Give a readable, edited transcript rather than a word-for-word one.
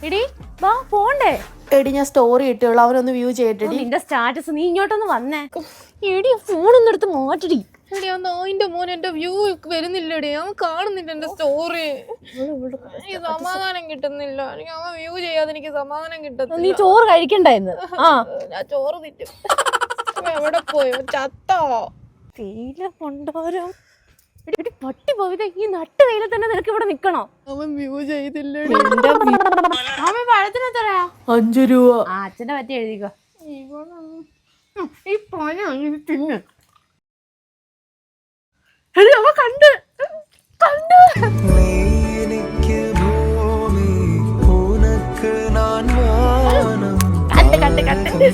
എടി വാ പോണ്ടേ. എടി ഞാൻ സ്റ്റോറി ഇട്ടുള്ളൂ, അവനൊന്ന് വ്യൂ ചെയ്യട്ടെ. നിന്റെ സ്റ്റാറ്റസ് നീ ഇങ്ങോട്ടൊന്ന് വന്നേ. എടി ഫോണൊന്നും എടുത്ത് മാറ്റടി. എടി അതിന്റെ മോൻ എന്റെ വ്യൂ വരുന്നില്ലടി, അവൻ കാണുന്നില്ല എന്റെ സ്റ്റോറി. എനിക്ക് സമാധാനം കിട്ടുന്നില്ല. എനിക്ക് അവൻ വ്യൂ ചെയ്യാതെ എനിക്ക് സമാധാനം കിട്ടുന്നില്ല. നീ ചോറ് കഴിക്കണ്ടായിരുന്നു. ഞാൻ ചോറ് തിറ്റും. എവിടെ പോയോ? ചത്തോ? തേയില കൊണ്ടോരോ പട്ടി പോയത്. ഈ നട്ട് വെയിലെ തന്നെ നിനക്ക് ഇവിടെ നിക്കണോ? അവൻ വ്യൂ ചെയ്തില്ല. അവൻ പഴത്തിന് എത്രയാ? 5 രൂപ. അച്ഛനെ പറ്റി എഴുതിക്കോ. ഈ പഴം തിന്ന്. അവ കണ്ട് കണ്ട് കണ്ട് കണ്ട് കണ്ട്